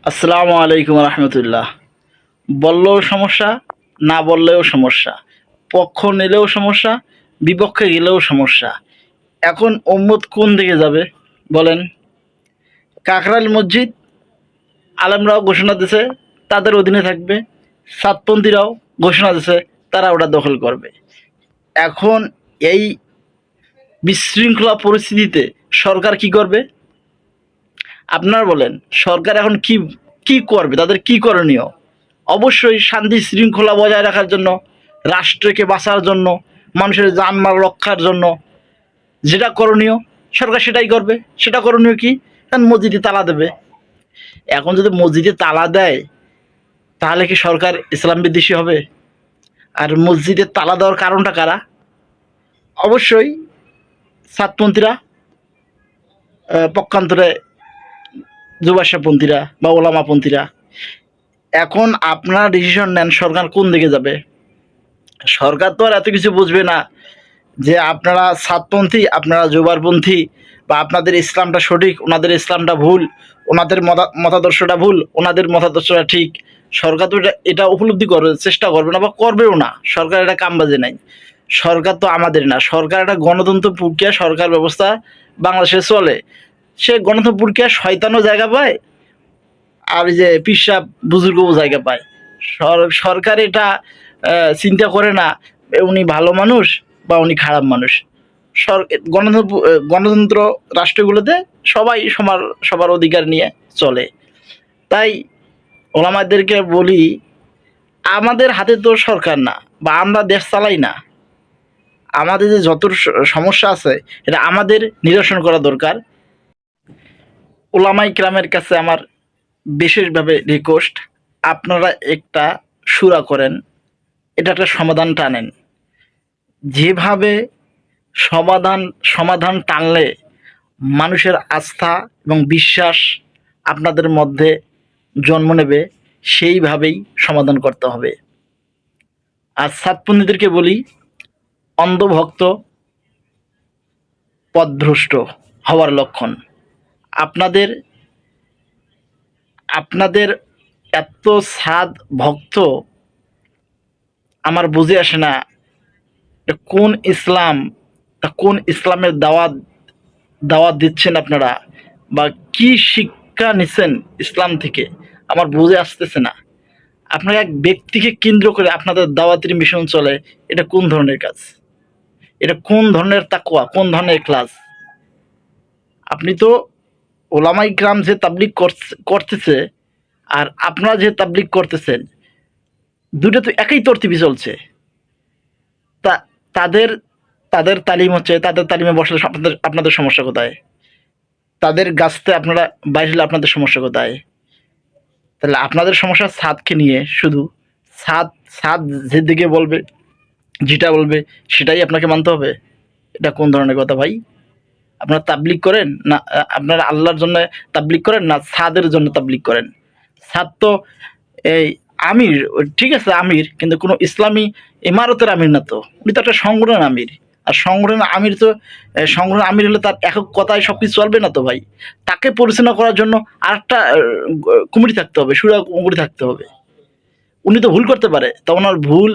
আসসালামু আলাইকুম রহমতুল্লাহ। বললেও সমস্যা, না বললেও সমস্যা, পক্ষ নিলেও সমস্যা, বিপক্ষে গেলেও সমস্যা। এখন উম্মত কোন দিকে যাবে বলেন? কাকরাইল মসজিদ আলেমরাও ঘোষণা দিছে তাদের অধীনে থাকবে, সাতপন্থীরাও ঘোষণা দিছে তারা ওটা দখল করবে। এখন এই বিশৃঙ্খলা পরিস্থিতিতে সরকার কি করবে আপনারা বলেন? সরকার এখন কি কি করবে? তাদের কি করণীয়? অবশ্যই শান্তি শৃঙ্খলা বজায় রাখার জন্য, রাষ্ট্রকে বাঁচার জন্য, মানুষের জানমাল রক্ষার জন্য যেটা করণীয় সরকার সেটাই করবে। সেটা করণীয় কি? কারণ মসজিদে তালা দেবে। এখন যদি মসজিদে তালা দেয় তাহলে কি সরকার ইসলাম বিদ্বেষী হবে? আর মসজিদে তালা দেওয়ার কারণটা কারা? অবশ্যই সাতপন্থীরা, পক্ষান্তরে যুবাশাপন্থীরা বা ওলামাপন্থীরা। এখন আপনারা ডিসিশন নেন সরকার কোন দিকে যাবে। সরকার তো আর এত কিছু বুঝবে না যে আপনারা সাতপন্থী, আপনারা জুবারপন্থী, বা আপনাদের ইসলামটা সঠিক, ওনাদের ইসলামটা ভুল, ওনাদের মতাদর্শটা ভুল, ওনাদের মতাদর্শটা ঠিক। সরকার তো এটা উপলব্ধি করার চেষ্টা করবে না বা করবেও না। সরকার এটা কামবাজে নাই। সরকার তো আমাদের না, সরকার একটা গণতন্ত্র প্রক্রিয়া, সরকার ব্যবস্থা বাংলাদেশে চলে। সে গণতন্ত্র প্রক্রিয়া শয়তানও জায়গা পায়, আর এই যে পিসাব বুজুর্গও জায়গা পায়। সরকার এটা চিন্তা করে না উনি ভালো মানুষ বা উনি খারাপ মানুষ। গণতন্ত্র রাষ্ট্রগুলোতে সবাই সবার অধিকার নিয়ে চলে। তাই ওলামাদেরকে বলি, আমাদের হাতে তো সরকার না, বা আমরা দেশ চালাই না। আমাদের যে যত সমস্যা আছে এটা আমাদের নিরসন করা দরকার। ওলামাই কেরামের কাছে আমার বিশেষভাবে রিকোয়েস্ট, আপনারা একটা শুরা করেন, এটা একটা সমাধান টানেন। যেভাবে সমাধান টানলে মানুষের আস্থা এবং বিশ্বাস আপনাদের মধ্যে জন্ম নেবে, সেইভাবেই সমাধান করতে হবে। আর সাতপন্থীদেরকে বলি, অন্ধভক্ত পথভ্রষ্ট হওয়ার লক্ষণ। আপনাদের আপনাদের এত সাদ ভক্ত, আমার বুঝে আসে না কোন ইসলাম, কোন ইসলামের দাওয়াত দিচ্ছেন আপনারা, বা কি শিক্ষা নিচ্ছেন ইসলাম থেকে, আমার বুঝে আসতেছে না। আপনারা এক ব্যক্তিকে কেন্দ্র করে আপনাদের দাওয়াতের মিশন চলে, এটা কোন ধরনের কাজ? এটা কোন ধরনের তাকওয়া, কোন ধরনের ক্লাস? আপনি তো ওলামাই গ্রাম যে তাবলিগ করতেছে আর আপনারা যে তাবলিগ করতেছেন, দুটো তো একই তরতিবি চলছে। তা তাদের তাদের তালিম হচ্ছে, তাদের তালিমে বসলে আপনাদের সমস্যা কোথায়? তাদের গাছতে আপনারা বাইরে আপনাদের সমস্যা কোথায়? তাহলে আপনাদের সমস্যা ছাদকে নিয়ে, শুধু ছাদ ছাদ যেদিকে বলবে, যেটা বলবে সেটাই আপনাকে মানতে হবে। এটা কোন ধরনের কথা ভাই? আপনারা তাবলিগ করেন না, আপনারা আল্লাহর জন্য তাবলিগ করেন না ছাদের জন্য তাবলিগ করেন? ছাদ তো এই আমির, ঠিক আছে আমির, কিন্তু কোনো ইসলামী ইমারতের আমির না তো, উনি তো একটা সংগঠন আমির। আর সংগঠনের আমির তো, সংগঠনের আমির হলে তার একক কথায় সব কিছু চলবে না তো ভাই। তাকে পরিচালনা করার জন্য আরেকটা কমিটি থাকতে হবে, সুরা কমিটি থাকতে হবে। উনি তো ভুল করতে পারে, তা ওনার ভুল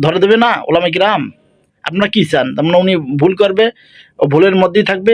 ধরে দেবে না ওলামায়ে কিরাম? আপনারা কি চান? তার মানে উনি ভুল করবে, ভুলের মধ্যেই থাকবে,